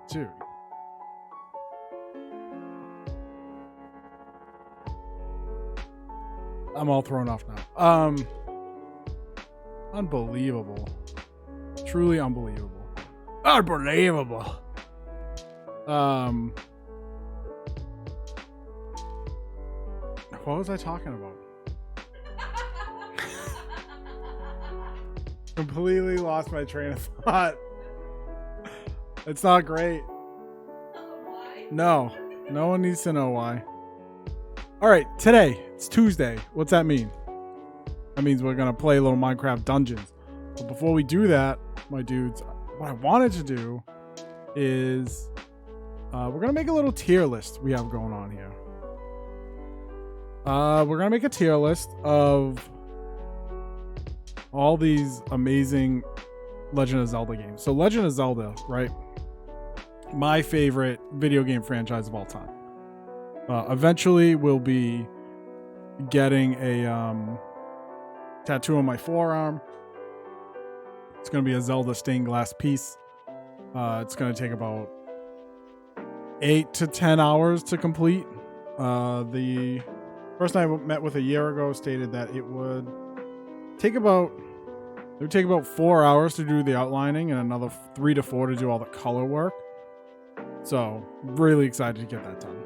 Dude. I'm all thrown off now. Unbelievable. Truly unbelievable. Unbelievable. What was I talking about? Completely lost my train of thought. It's not great. Why? No one needs to know why. All right, today it's Tuesday. What's that mean? That means we're gonna play a little Minecraft Dungeons. But before we do that, my dudes, what I wanted to do is we're gonna make a little tier list we have going on here. We're gonna make a tier list of all these amazing Legend of Zelda games. So Legend of Zelda, right? My favorite video game franchise of all time. Eventually, we'll be getting a tattoo on my forearm. It's going to be a Zelda stained glass piece. It's going to take about 8 to 10 hours to complete. The person I met with a year ago stated that it would take about 4 hours to do the outlining and another 3 to 4 to do all the color work. So, really excited to get that done.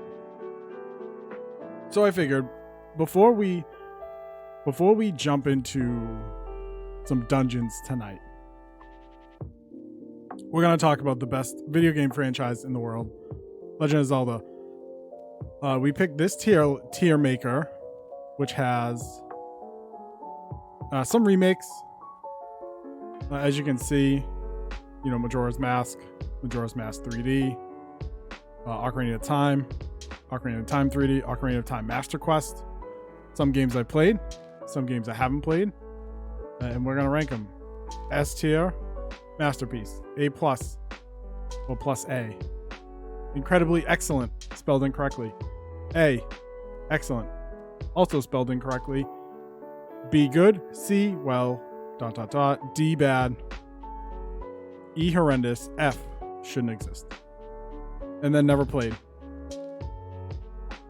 So I figured before we jump into some dungeons tonight, we're going to talk about the best video game franchise in the world, Legend of Zelda. We picked this tier maker, which has some remakes. As you can see, Majora's Mask 3D, Ocarina of Time 3D, Ocarina of Time Master Quest. Some games I played, some games I haven't played, and we're gonna rank them. S tier, masterpiece. A plus, or plus A. Incredibly excellent, spelled incorrectly. A, excellent, also spelled incorrectly. B, good. C, well, ... D, bad. E, horrendous. F, shouldn't exist. And then never played.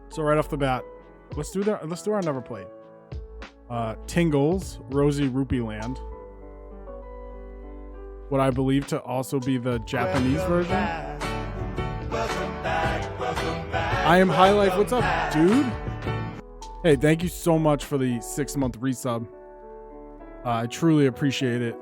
So right off the bat, let's do our never played. Tingle's Rosy Rupee Land. What I believe to also be the Japanese version. Welcome back. I am High Life. What's up, dude? Hey, thank you so much for the 6-month resub. I truly appreciate it.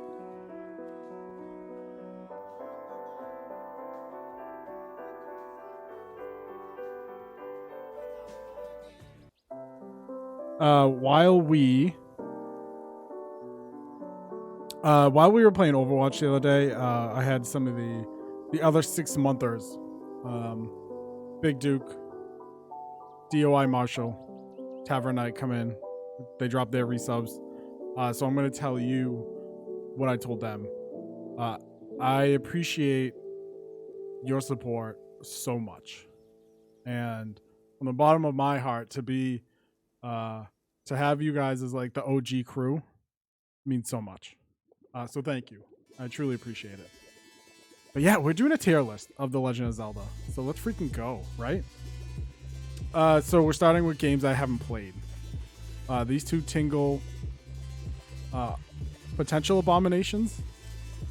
While we were playing Overwatch the other day, I had some of the other 6-monthers, Big Duke, DOI Marshall, Tavern Knight come in. They dropped their resubs. So I'm going to tell you what I told them. I appreciate your support so much, and from the bottom of my heart, to have you guys as like the OG crew means so much. So thank you. I truly appreciate it. But yeah, we're doing a tier list of The Legend of Zelda. So let's freaking go, right? So we're starting with games I haven't played. These two Tingle potential abominations.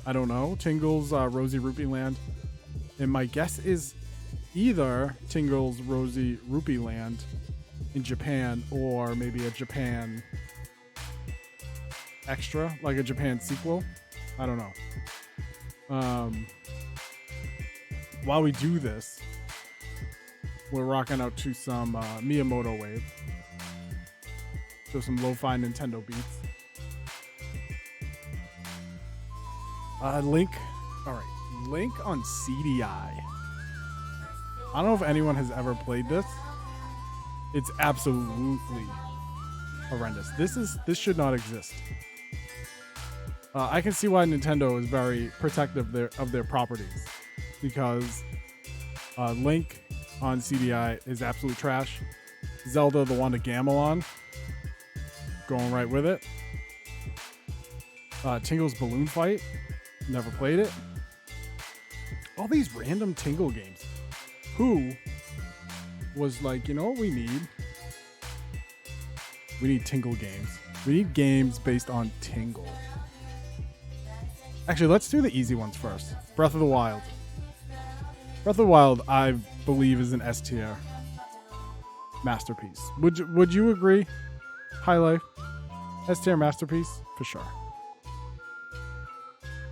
I don't know. Tingle's Rosy Rupee Land. And my guess is either Tingle's Rosy Rupee Land in Japan, or maybe a Japan extra, like a Japan sequel. I don't know. While we do this, we're rocking out to some Miyamoto wave. So some lo-fi Nintendo beats. Link. All right, Link on CDI. I don't know if anyone has ever played this. It's absolutely horrendous. This should not exist. I can see why Nintendo is very protective of their properties, because Link on CDI is absolute trash. Zelda, the one to gamble on, going right with it. Tingle's Balloon Fight, never played it. all these random Tingle games. Who was like, you know what we need? We need Tingle games. We need games based on Tingle. Actually, let's do the easy ones first. Breath of the Wild. Breath of the Wild, I believe, is an S tier masterpiece. Would you agree? High Life, S tier masterpiece for sure.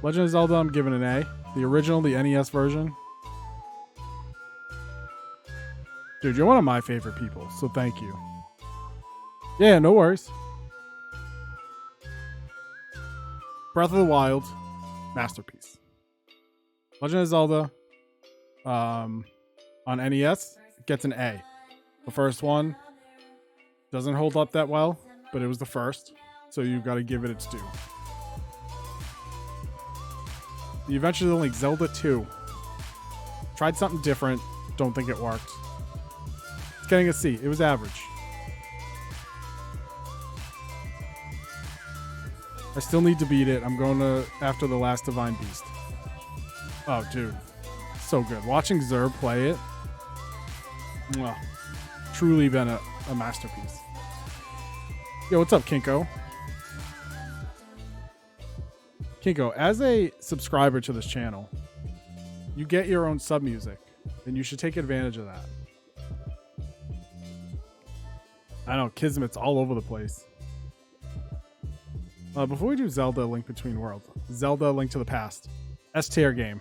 Legend of Zelda, I'm giving an A. The original, the NES version. Dude, you're one of my favorite people, so thank you. Yeah, no worries. Breath of the Wild, masterpiece. Legend of Zelda, on NES, gets an A. The first one doesn't hold up that well, but it was the first, so you got to give it its due. The Adventures of Link, Zelda 2. Tried something different, don't think it worked. It's getting a C. It was average. I still need to beat it. I'm going to after the last Divine Beast. Oh, dude. So good. Watching Zerb play it, well, truly been a masterpiece. Yo, what's up, Kinko? Kinko, as a subscriber to this channel, you get your own sub music, and you should take advantage of that. I know, Kismet's all over the place. Before we do Zelda Link Between Worlds, Zelda Link to the Past, S tier game.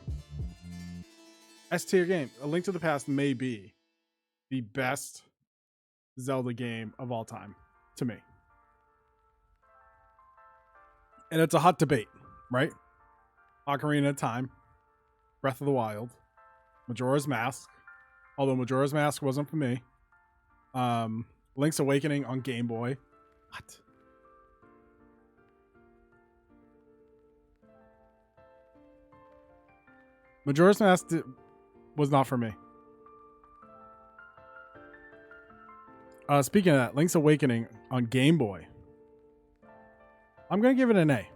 S tier game. A Link to the Past may be the best Zelda game of all time to me. And it's a hot debate, right? Ocarina of Time, Breath of the Wild, Majora's Mask, although Majora's Mask wasn't for me. Link's Awakening on Game Boy. What? Majora's Mask was not for me. Speaking of that, Link's Awakening on Game Boy. I'm going to give it an A.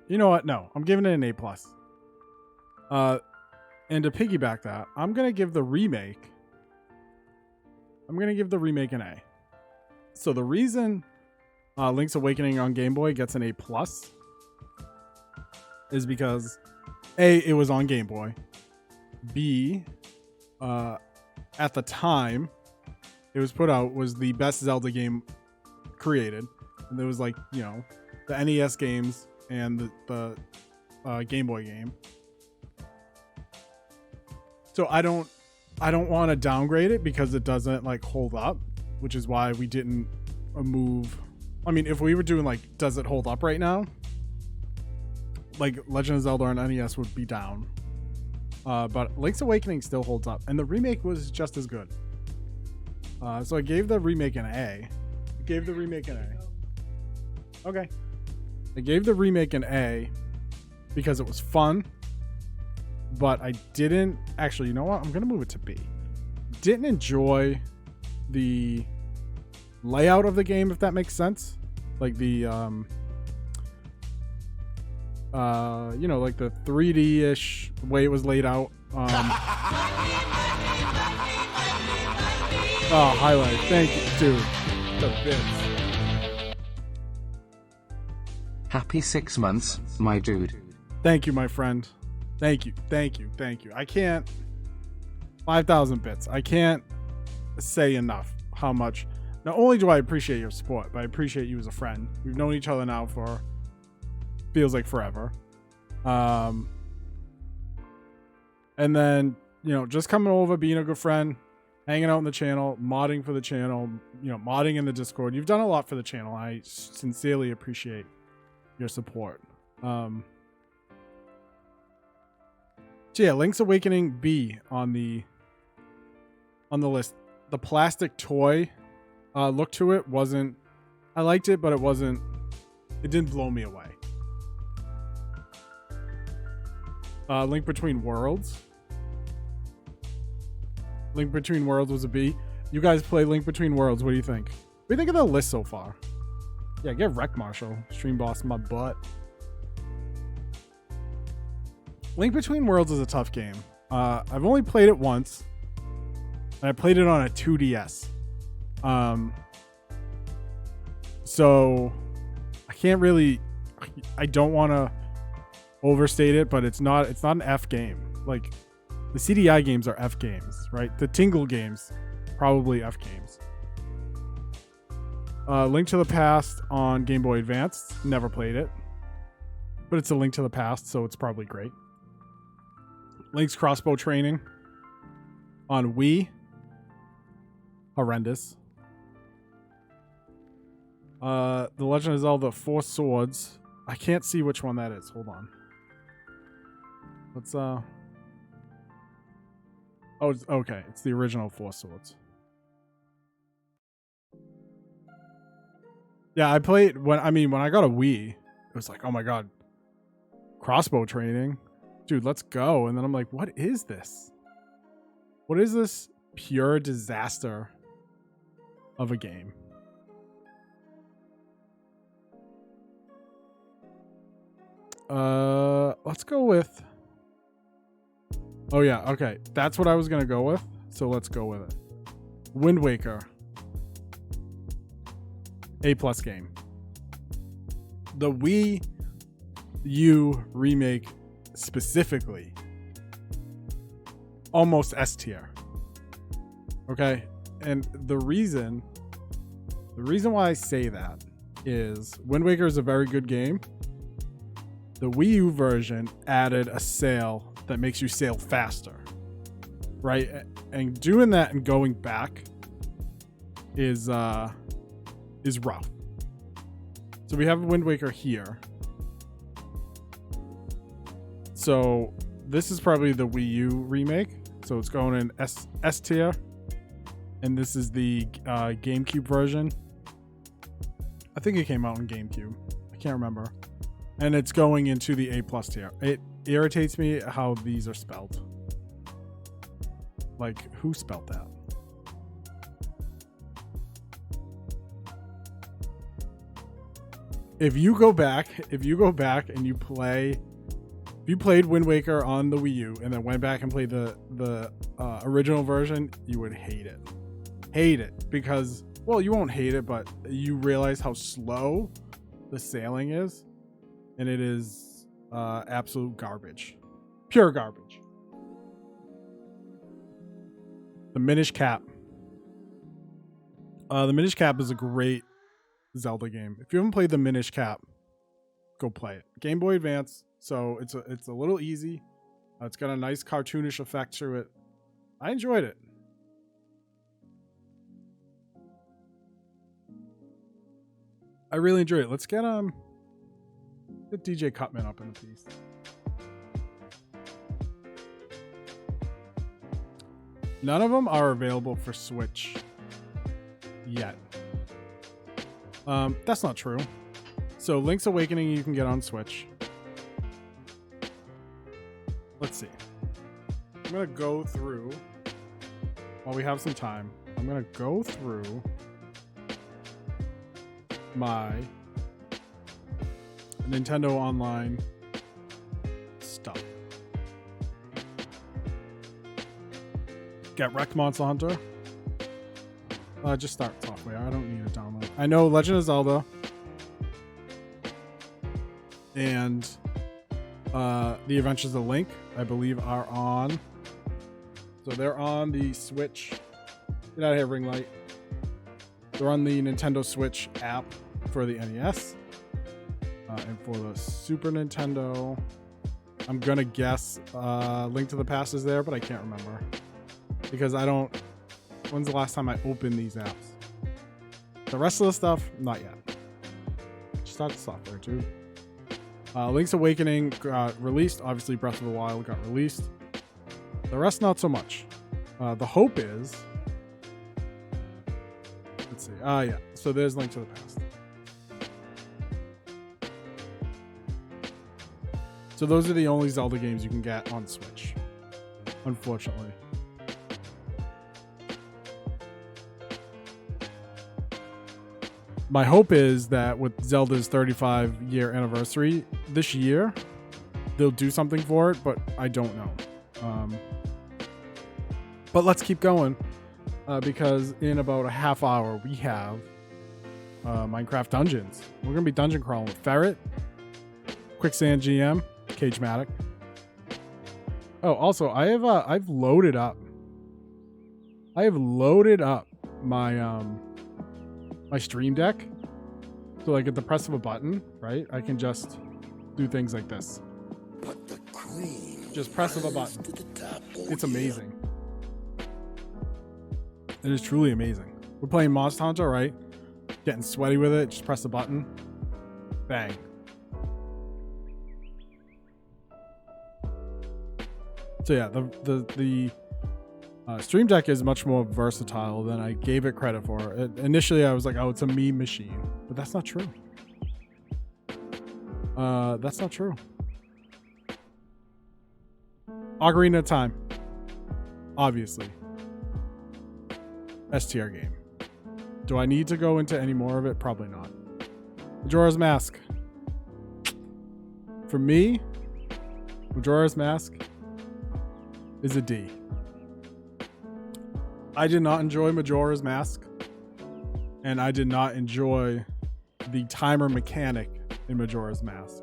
You know what? No, I'm giving it an A+. And to piggyback that, I'm going to give the remake an A. So the reason Link's Awakening on Game Boy gets an A+ is because A, it was on Game Boy. B, at the time it was put out, was the best Zelda game created. And there was like, you know, the NES games and the Game Boy game. So I don't want to downgrade it because it doesn't like hold up, which is why we didn't move. I mean, if we were doing like, does it hold up right now? Like Legend of Zelda on NES would be down. But Link's Awakening still holds up. And the remake was just as good. So I gave the remake an A. Okay. I gave the remake an A because it was fun. But I didn't... Actually, you know what? I'm going to move it to B. Didn't enjoy the layout of the game, if that makes sense. Like the... you know, like the 3D-ish way it was laid out. Oh, highlight. Thank you, dude. The bits. Happy 6 months, my dude. Thank you, my friend. Thank you. I can't... 5,000 bits. I can't say enough how much... Not only do I appreciate your support, but I appreciate you as a friend. We've known each other now for... feels like forever. And then, you know, just coming over, being a good friend, hanging out in the channel, modding for the channel, you know, modding in the Discord. You've done a lot for the channel. I sincerely appreciate your support. So yeah, Link's Awakening B on the list. The plastic toy look to it wasn't... I liked it, but it wasn't... It didn't blow me away. Link Between Worlds. Link Between Worlds was a B. You guys play Link Between Worlds. What do you think? What do you think of the list so far? Yeah, get wrecked, Marshall. Stream boss my butt. Link Between Worlds is a tough game. I've only played it once, and I played it on a 2DS. So I can't really. I don't want to overstate it, but it's not an F game. Like the CDI games are F games, right? The Tingle games, probably F games. Link to the Past on Game Boy Advance, never played it, but it's a Link to the Past, so it's probably great. Link's Crossbow Training on Wii, horrendous. The Legend of Zelda 4 Swords, I can't see which one that is. Hold on. Let's oh, okay, it's the original 4 Swords. Yeah, I played when I got a Wii, it was like, oh my god, crossbow training, dude, let's go. And then I'm like, what is this? What is this pure disaster of a game? Let's go with. Oh yeah, okay, that's what I was gonna go with. So let's go with it. Wind Waker. A+ game. The Wii U remake specifically, almost S tier. Okay, and the reason why I say that is Wind Waker is a very good game. The Wii U version added a sail that makes you sail faster, right? And doing that and going back is rough. So we have Wind Waker here. So this is probably the Wii U remake. So it's going in S tier, and this is the GameCube version. I think it came out in GameCube. I can't remember. And it's going into the A+ tier. It irritates me how these are spelled. Like, who spelled that? If you go back and you played Wind Waker on the Wii U and then went back and played the original version, you would hate it. Hate it because, well, you won't hate it, but you realize how slow the sailing is. And it is absolute garbage. Pure garbage. The Minish Cap. The Minish Cap is a great Zelda game. If you haven't played the Minish Cap, go play it. Game Boy Advance, so it's a little easy. It's got a nice cartoonish effect to it. I enjoyed it. I really enjoyed it. Let's get DJ Cutman up in the piece. None of them are available for Switch yet. That's not true. So Link's Awakening you can get on Switch. Let's see. I'm gonna go through, while we have some time, I'm gonna go through my Nintendo Online stuff. Get Wrecked Monster Hunter. Just start software. I don't need a download. I know Legend of Zelda and The Adventures of Link, I believe, are on. So they're on the Switch. Get out of here, ring light. They're on the Nintendo Switch app for the NES. And for the Super Nintendo, I'm gonna guess Link to the Past is there, but I can't remember because I don't. When's the last time I opened these apps? The rest of the stuff, not yet. Just start the software too. Link's Awakening got released. Obviously, Breath of the Wild got released. The rest, not so much. The hope is. Let's see. Yeah. So there's Link to the Past. So those are the only Zelda games you can get on Switch, unfortunately. My hope is that with Zelda's 35-year anniversary this year, they'll do something for it, but I don't know. But let's keep going because in about a half hour we have Minecraft Dungeons. We're gonna be dungeon crawling with Ferret, Quicksand GM, Cage-Matic. Oh, also I've loaded up. I have loaded up my my Stream Deck. So like at the press of a button, right? I can just do things like this. Just press of a button. It's amazing. It is truly amazing. We're playing Monster Hunter, right? Getting sweaty with it. Just press the button. Bang. So yeah, the Stream Deck is much more versatile than I gave it credit for. Initially, I was like, oh, it's a meme machine. But that's not true. That's not true. Ocarina of Time. Obviously. S-tier game. Do I need to go into any more of it? Probably not. Majora's Mask. For me, Majora's Mask is a D. I did not enjoy Majora's Mask, and I did not enjoy the timer mechanic in Majora's Mask.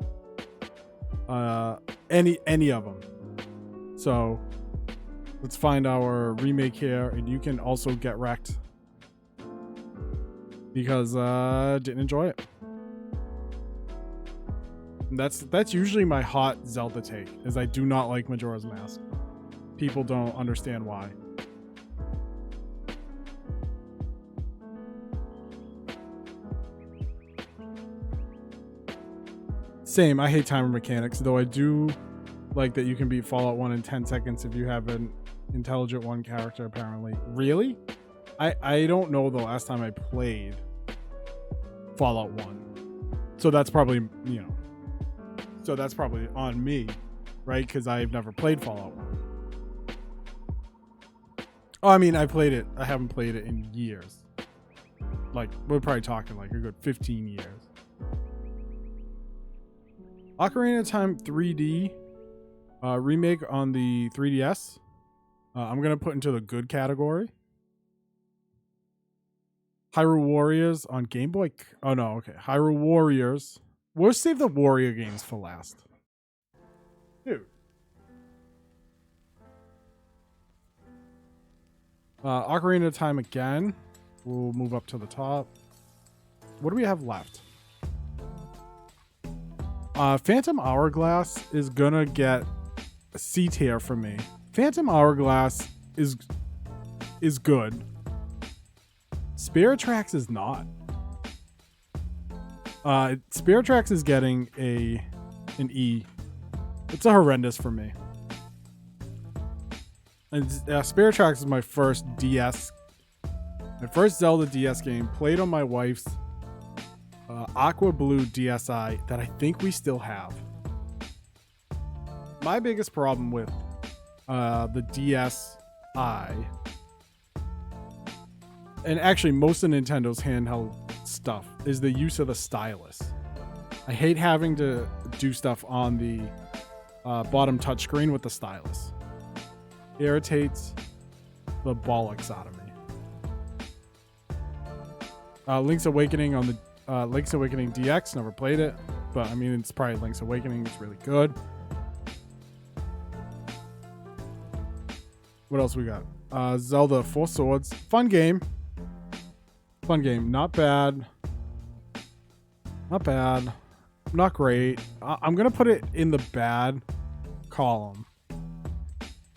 Any of them. So let's find our remake here, and you can also get wrecked because didn't enjoy it. And that's usually my hot Zelda take, is I do not like Majora's Mask. People don't understand why. Same, I hate timer mechanics, though I do like that you can beat Fallout 1 in 10 seconds if you have an intelligent one character, apparently. Really? I don't know the last time I played Fallout 1. So that's probably, so that's probably on me, right? Because I've never played Fallout 1. Oh, I mean, I played it. I haven't played it in years. Like, we're probably talking like a good 15 years. Ocarina of Time 3D remake on the 3DS. I'm going to put into the good category. Hyrule Warriors on Game Boy. Oh, no. Okay. Hyrule Warriors. We'll save the Warrior games for last. Dude. Ocarina of Time again. We'll move up to the top. What do we have left? Phantom Hourglass is gonna get a C tier from me. Phantom Hourglass is good. Spirit Tracks is not. Spirit Tracks is getting an E. It's a horrendous for me. And Spirit Tracks is my first Zelda DS game, played on my wife's Aqua Blue DSi that I think we still have. My biggest problem with the DSi, and actually most of Nintendo's handheld stuff, is the use of the stylus. I hate having to do stuff on the bottom touchscreen with the stylus. It irritates the bollocks out of me. Link's Awakening on the Link's Awakening DX, never played it, but I mean, it's probably Link's Awakening. It's really good. What else we got? Zelda Four Swords. Fun game. Fun game. Not bad. Not bad. Not great. I'm going to put it in the bad column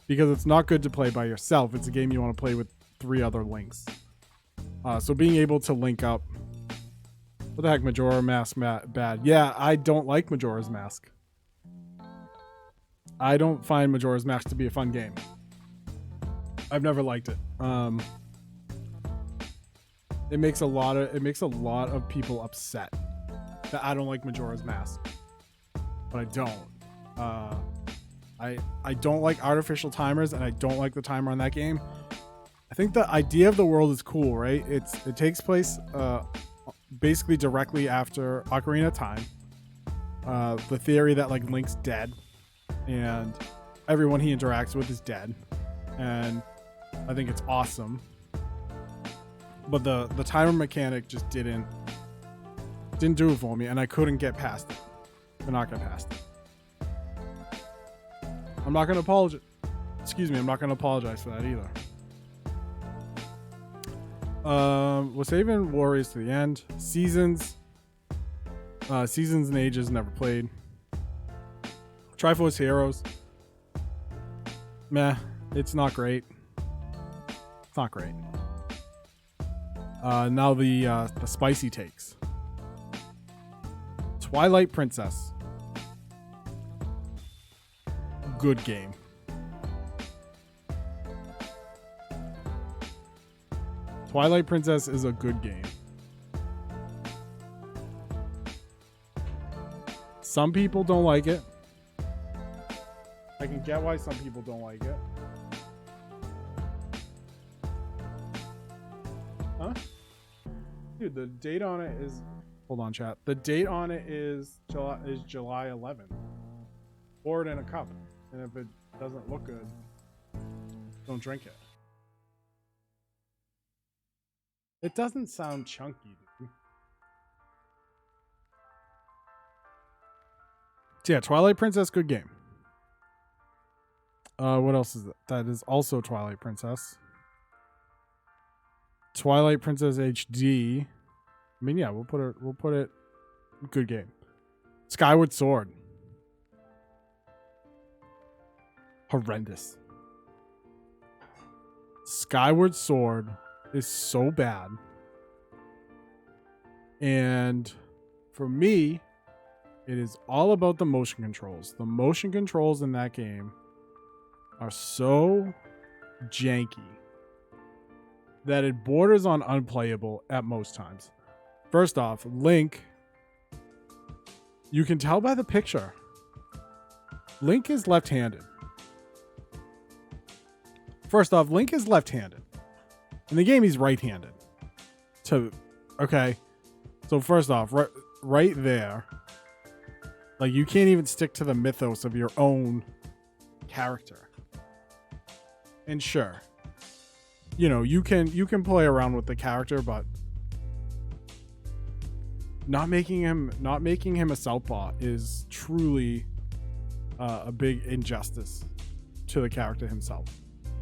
because it's not good to play by yourself. It's a game you want to play with 3 other links. So being able to link up. What the heck, Majora Mask bad? Yeah, I don't like Majora's Mask. I don't find Majora's Mask to be a fun game. I've never liked it. It makes a lot of people upset that I don't like Majora's Mask, but I don't. I don't like artificial timers, and I don't like the timer on that game. I think the idea of the world is cool, right? It takes place basically directly after Ocarina of Time. The theory that like Link's dead and everyone he interacts with is dead, and I think it's awesome. But the timer mechanic just didn't do it for me, and I couldn't get past it. I'm not get past it. I'm not gonna apologize. Excuse me, I'm not gonna apologize for that either. We're saving Warriors to the end. Seasons and Ages never played. Triforce Heroes. Meh, it's not great. It's not great. Now the spicy takes. Twilight Princess. Good game. Twilight Princess is a good game. Some people don't like it. I can get why some people don't like it. Huh? Dude, the date on it is... Hold on, chat. The date on it is July 11th. Pour it in a cup. And if it doesn't look good, don't drink it. It doesn't sound chunky, dude. So yeah, Twilight Princess, good game. What else is that? That is also Twilight Princess. Twilight Princess HD. I mean, yeah, we'll put it. Good game. Skyward Sword. Horrendous. Skyward Sword is so bad. And for me, it is all about the motion controls. The motion controls in that game are so janky that it borders on unplayable at most times. First off, Link, you can tell by the picture, Link is left-handed. First off, Link is left-handed. In the game, he's right-handed. Okay. So first off, right there, like you can't even stick to the mythos of your own character. And sure, you know, you can play around with the character, but not making him a southpaw is truly a big injustice to the character himself.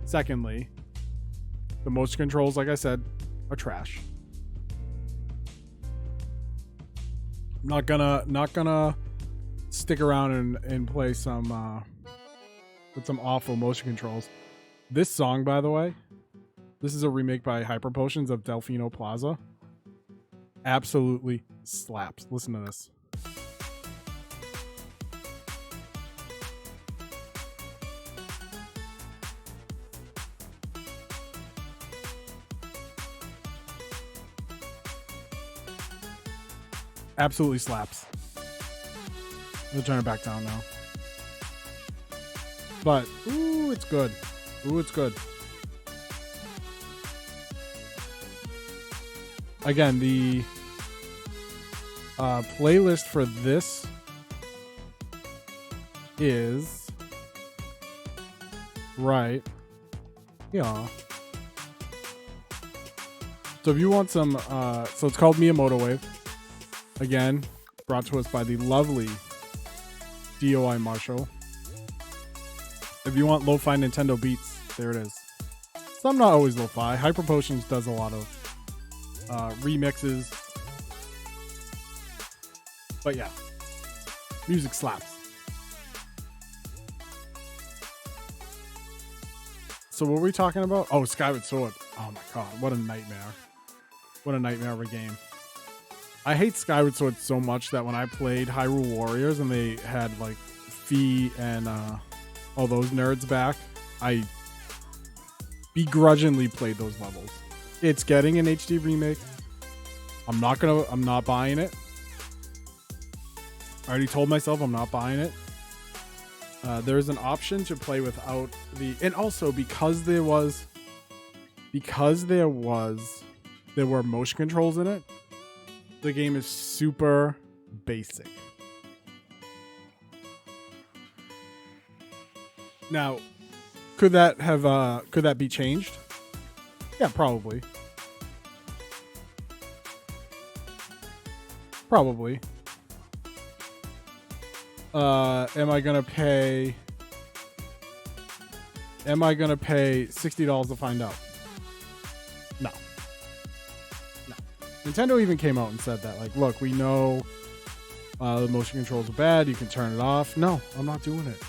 Secondly, the motion controls, like I said, are trash. I'm not gonna stick around and play some with some awful motion controls. This song, by the way, this is a remake by Hyper Potions of Delfino Plaza. Absolutely slaps. Listen to this. Absolutely slaps. We'll turn it back down now. But, ooh, it's good. Ooh, it's good. Again, the playlist for this is right. Yeah. So if you want some, so it's called Miyamoto Wave. Again, brought to us by the lovely DOI Marshall. If you want lo-fi Nintendo beats, there it is. Some not always lo-fi. Hyper Potions does a lot of remixes. But yeah, music slaps. So what were we talking about? Oh, Skyward Sword. Oh my god, what a nightmare. What a nightmare of a game. I hate Skyward Sword so much that when I played Hyrule Warriors and they had like Fee and all those nerds back, I begrudgingly played those levels. It's getting an HD remake. I'm not buying it. I already told myself I'm not buying it. There's an option to play without the, and also because there were motion controls in it, the game is super basic. Now, could that be changed? Yeah, probably. Probably. Am I gonna pay $60 to find out? No. Nintendo even came out and said that, like, look, we know the motion controls are bad. You can turn it off. No, I'm not doing it.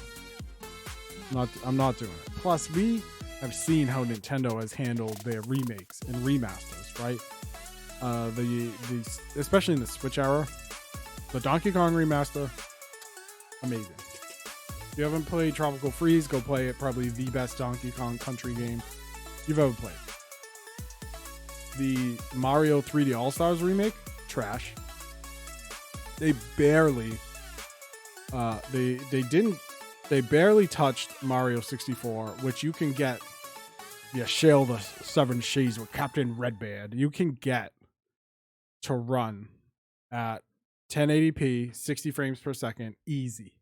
I'm not doing it. Plus, we have seen how Nintendo has handled their remakes and remasters, right? Especially in the Switch era, the Donkey Kong remaster, amazing. If you haven't played Tropical Freeze, go play it. Probably the best Donkey Kong Country game you've ever played. The Mario 3D All-Stars remake, trash. They barely they barely touched Mario 64, which you can get via Shale the Seven Seas with Captain Redbeard. You can get to run at 1080p, 60 frames per second, easy.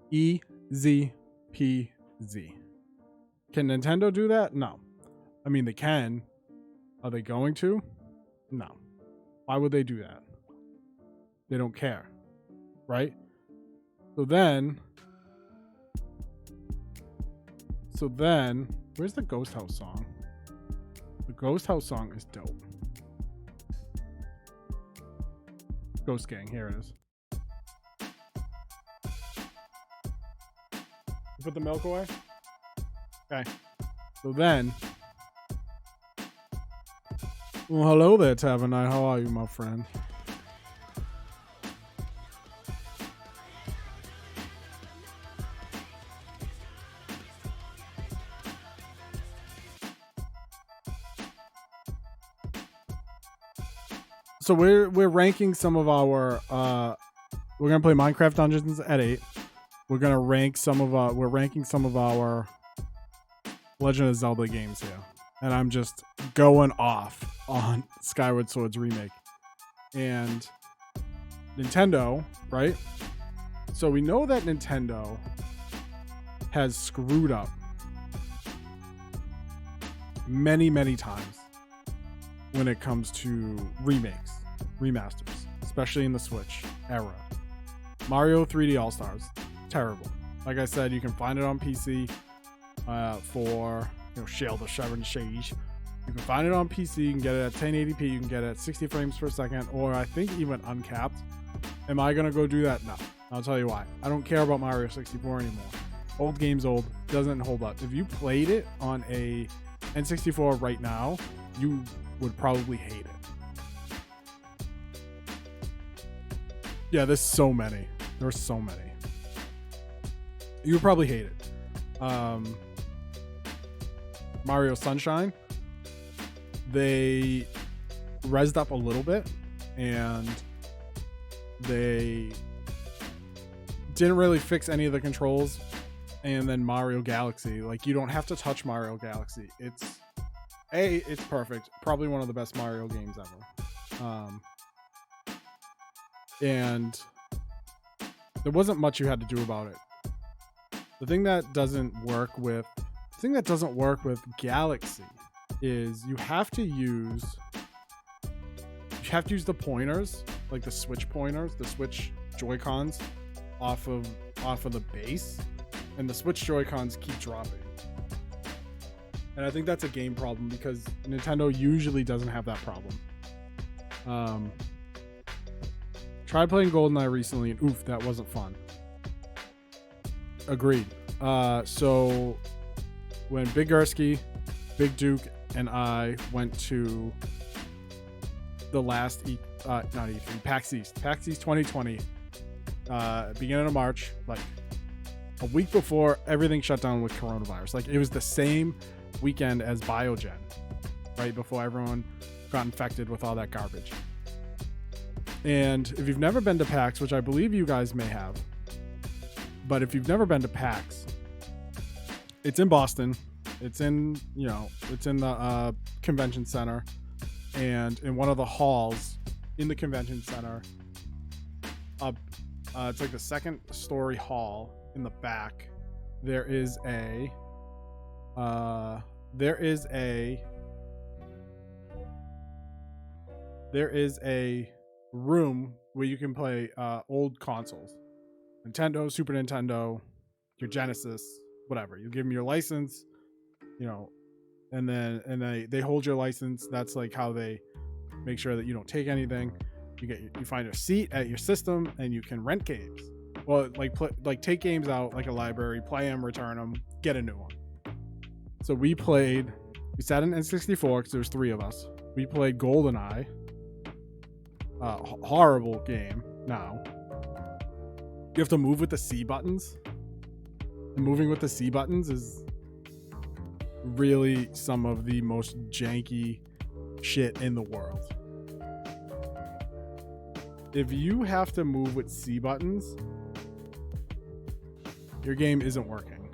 Easy peasy. Can Nintendo do that? No. I mean, they can. Are they going to? No. Why would they do that? They don't care. Right? So then, where's the Ghost House song? The Ghost House song is dope. Ghost Gang, here it is. Put the milk away? Okay. So then, well, hello there, Tavern Knight. How are you, my friend? So we're ranking some of our we're gonna play Minecraft Dungeons at 8. We're ranking some of our Legend of Zelda games here. And I'm just going off on Skyward Sword's remake. And Nintendo, right? So we know that Nintendo has screwed up many, many times when it comes to remakes, remasters, especially in the Switch era. Mario 3D All-Stars, terrible. Like I said, you can find it on PC for Shale the Seven Seas. You can find it on PC. You can get it at 1080p. You can get it at 60 frames per second, or I think even uncapped. Am I gonna go do that? No. I'll tell you why. I don't care about Mario 64 anymore. Old game's old. Doesn't hold up. If you played it on a N64 right now, you would probably hate it. Yeah, there's so many. There's so many. You would probably hate it. Mario Sunshine, they rezzed up a little bit, and they didn't really fix any of the controls. And then Mario Galaxy, like, you don't have to touch Mario Galaxy. It's perfect. Probably one of the best Mario games ever. And there wasn't much you had to do about it. The thing that doesn't work with Galaxy is you have to use the pointers, like the Switch pointers, the Switch Joy-Cons off of the base, and the Switch Joy-Cons keep dropping. And I think that's a game problem because Nintendo usually doesn't have that problem. Tried playing GoldenEye recently, and oof, that wasn't fun. Agreed. So when Big Gursky, Big Duke, and I went to the last not E3, PAX East 2020, beginning of March, like a week before everything shut down with coronavirus. Like, it was the same weekend as Biogen, right before everyone got infected with all that garbage. And if you've never been to PAX, which I believe you guys may have, but if you've never been to PAX, it's in Boston. It's in the convention center, and in one of the halls in the convention center, it's like the second story hall in the back. there is a room where you can play old consoles, Nintendo, Super Nintendo, your Genesis, whatever. You give them your license, you know, and they hold your license. That's like how they make sure that you don't take anything. You find a seat at your system and you can rent games. Well, like take games out like a library, play them, return them, get a new one. So we sat in N64 because there's 3 of us. We played GoldenEye. Horrible game. Now you have to move with the C buttons, and moving with the C buttons is really some of the most janky shit in the world. If you have to move with C buttons, your game isn't working.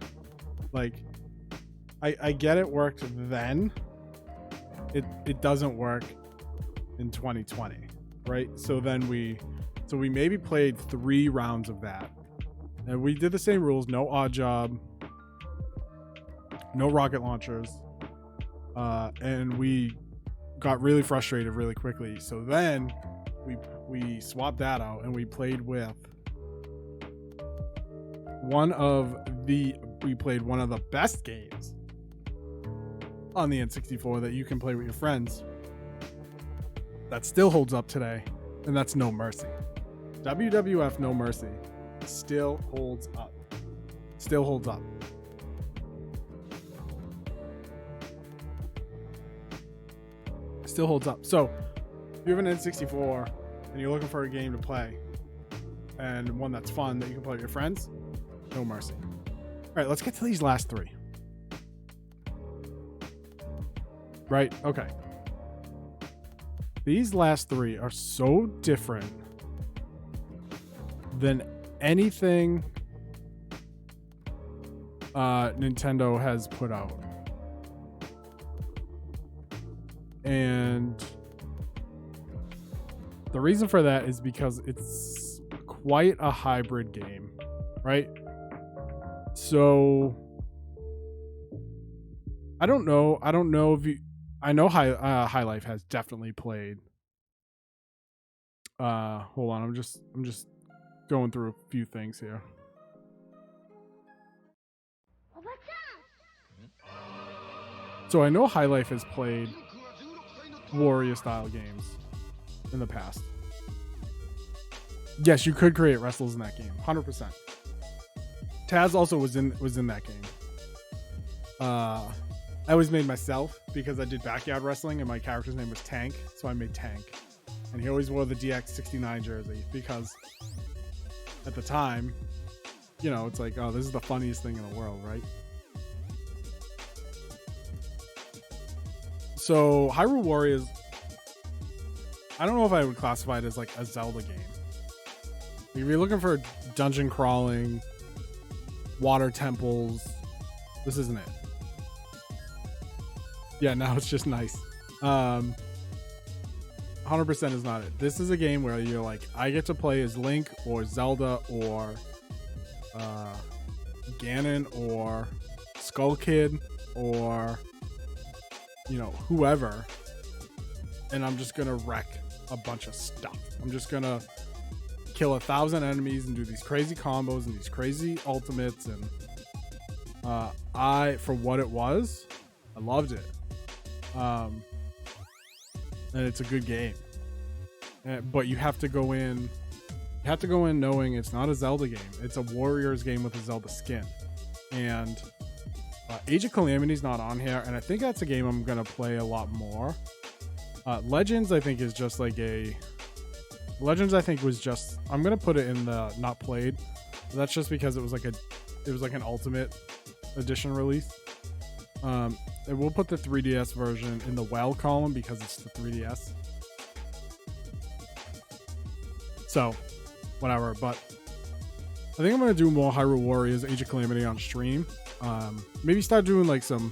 Like, I get it worked then. It doesn't work in 2020, right? So we maybe played 3 rounds of that. And we did the same rules, no odd job, no rocket launchers. And we got really frustrated really quickly. So then we swapped that out and we played with one of the best games on the N64 that you can play with your friends that still holds up today, and that's No Mercy. WWF No Mercy still holds up. Still holds up. Still holds up. So if you have an N64 and you're looking for a game to play and one that's fun that you can play with your friends, No Mercy. All right, let's get to these last 3. Right? Okay. These last 3 are so different than anything Nintendo has put out. And the reason for that is because it's quite a hybrid game, right? So I don't know if you. I know High Life has definitely played. Hold on, I'm just going through a few things here. So I know High Life has played Warrior style games in the past. Yes, you could create wrestlers in that game, 100%. Taz also was in that game. I always made myself because I did backyard wrestling and my character's name was Tank, so I made Tank. And he always wore the DX69 jersey because at the time, you know, it's like, oh, this is the funniest thing in the world, right? So Hyrule Warriors, I don't know if I would classify it as like a Zelda game. If you're looking for dungeon crawling, water temples, this isn't it. Yeah, now it's just nice. 100% is not it. This is a game where you're like, I get to play as Link or Zelda or Ganon or Skull Kid or, you know, whoever. And I'm just going to wreck a bunch of stuff. I'm just going to kill 1,000 enemies and do these crazy combos and these crazy ultimates. And for what it was, I loved it. And it's a good game, but you have to go in knowing it's not a Zelda game. It's a Warriors game with a Zelda skin. And Age of Calamity's not on here, and I think that's a game I'm gonna play a lot more. Legends, I think, is just like Legends, I think, was just, I'm gonna put it in the not played. That's just because it was like an Ultimate Edition release. And we'll put the 3DS version in the well column because it's the 3DS. So, whatever. But I think I'm going to do more Hyrule Warriors Age of Calamity on stream. Maybe start doing like some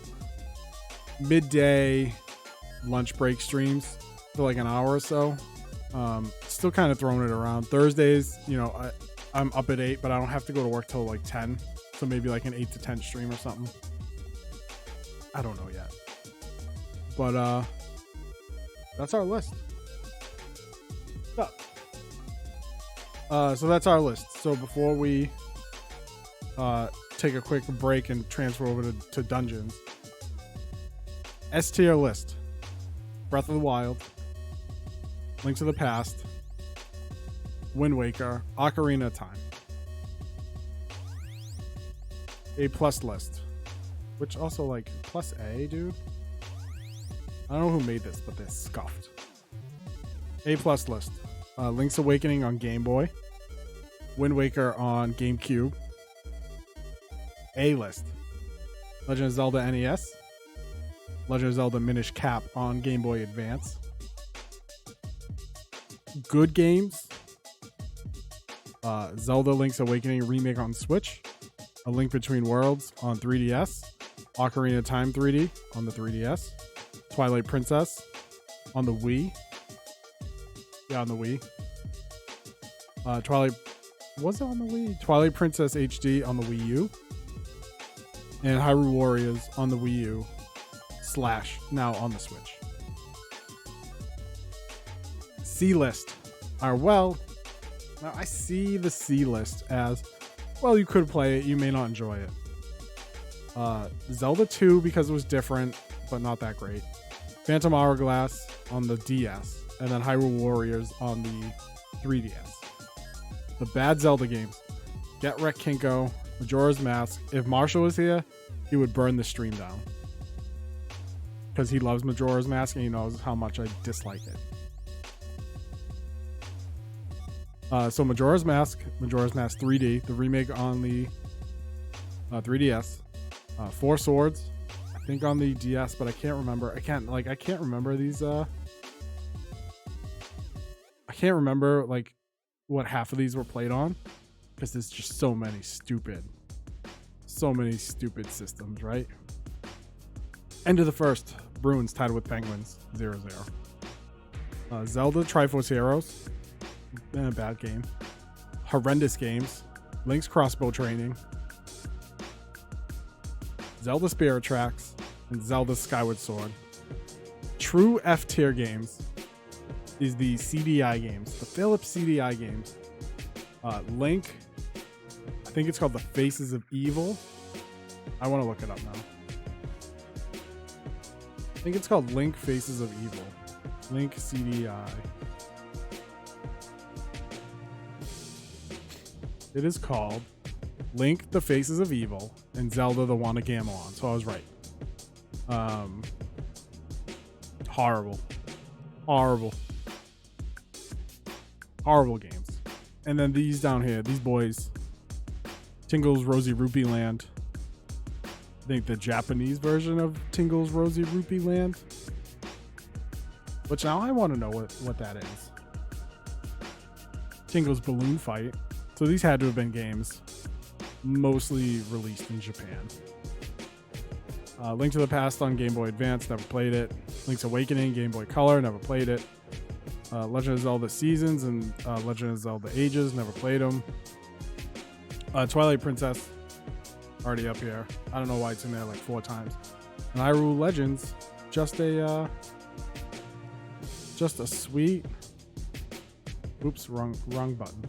midday lunch break streams for like an hour or so. Still kind of throwing it around. Thursdays, you know, I'm up at 8, but I don't have to go to work till like 10. So So maybe like an 8 to 10 stream or something. I don't know yet. But that's our list. So that's our list. So before we take a quick break and transfer over to dungeons, S tier list: Breath of the Wild, Link to the Past, Wind Waker, Ocarina of Time. A plus list, which also like plus A, dude. I don't know who made this, but they're scuffed. A plus list: Link's Awakening on Game Boy, Wind Waker on GameCube. A list: Legend of Zelda NES, Legend of Zelda Minish Cap on Game Boy Advance. Good games: Zelda Link's Awakening remake on Switch, A Link Between Worlds on 3DS, Ocarina of Time 3D on the 3DS, Twilight Princess on the Wii. Yeah, on the Wii. Was it on the Wii? Twilight Princess HD on the Wii U. And Hyrule Warriors on the Wii U / now on the Switch. C list. Now I see the C list as, well, you could play it, you may not enjoy it. Zelda 2 because it was different, but not that great. Phantom Hourglass on the DS, and then Hyrule Warriors on the 3DS. The bad Zelda games: Get Wrecked Kinko, Majora's Mask. If Marshall was here, he would burn the stream down. Because he loves Majora's Mask and he knows how much I dislike it. So Majora's Mask 3D, the remake on the 3DS. 4 Swords, I think on the DS, but I can't remember. I can't remember these. I can't remember like what half of these were played on, because there's just so many stupid systems, right? End of the first, Bruins tied with Penguins 0-0. Zelda Triforce Heroes, bad game. Horrendous games: Link's Crossbow Training, Zelda Spirit Tracks, and Zelda Skyward Sword. True F tier games is the CDI games, the Philips CDI games. Link, I think it's called The Faces of Evil. I want to look it up now. I think it's called Link Faces of Evil. Link CDI. It is called Link The Faces of Evil and Zelda The Wand of Gamelon. So I was right. Horrible games. And then these down here, these boys: Tingle's Rosy Rupee Land. I think the Japanese version of Tingle's Rosy Rupee Land. Which now I want to know what that is. Tingle's Balloon Fight. So these had to have been games mostly released in Japan. Link to the Past on Game Boy Advance, never played it. Link's Awakening, Game Boy Color, never played it. Legend of Zelda Seasons and Legend of Zelda Ages, never played them. Twilight Princess, already up here. I don't know why it's in there like 4 times. And Hyrule Legends, just a sweet. Oops, wrong button.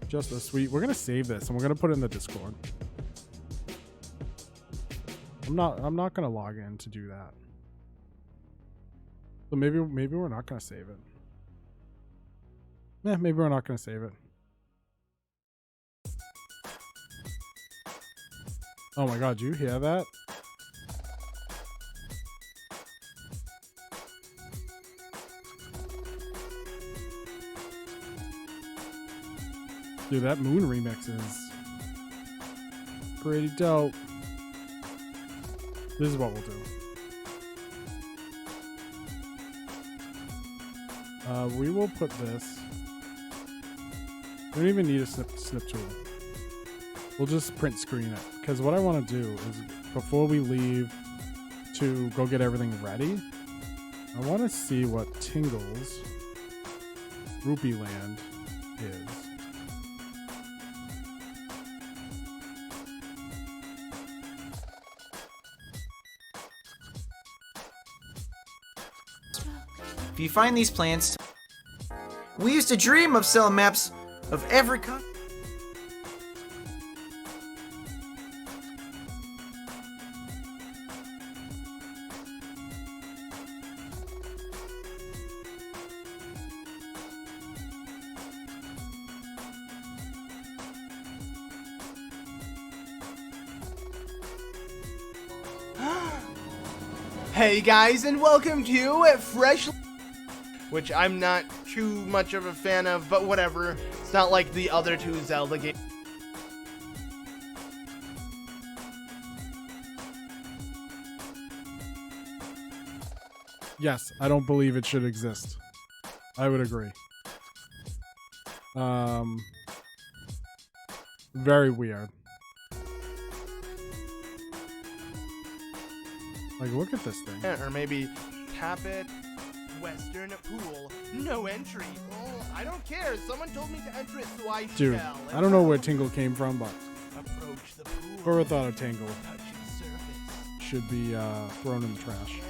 Just a sweet. We're gonna save this and we're gonna put it in the Discord. I'm not gonna log in to do that. So maybe we're not gonna save it. Yeah, maybe we're not gonna save it. Oh my god, you hear that? Dude, that Moon remix is pretty dope. This is what we'll do. We will put this. We don't even need a snip tool. We'll just print screen it. Because what I want to do is, before we leave to go get everything ready, I want to see what Tingle's Rupee Land is. you find these plants, we used to dream of selling maps of every country. Hey guys, and welcome to Fresh, which I'm not too much of a fan of, but whatever. It's not like the other two Zelda games. Yes, I don't believe it should exist. I would agree. Very weird. Like, look at this thing. Or maybe tap it, Western Pool, no entry. Oh, I don't care. Someone told me to enter it, so I Dude, shall. I don't know where Tingle came from, but Approach the pool. whoever thought of Tingle Touching surface. should be thrown in the trash.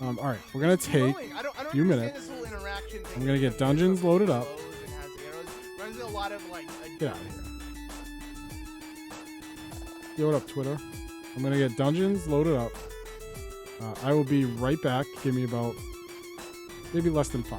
Okay. All right, we're gonna take I don't few understand minutes. this whole interaction thing. I'm gonna get dungeons loaded up. And has arrows. Runs a lot of like. Get out of here. Yo, what up, Twitter? I'm gonna get dungeons loaded up. I will be right back. Give me about maybe less than 5.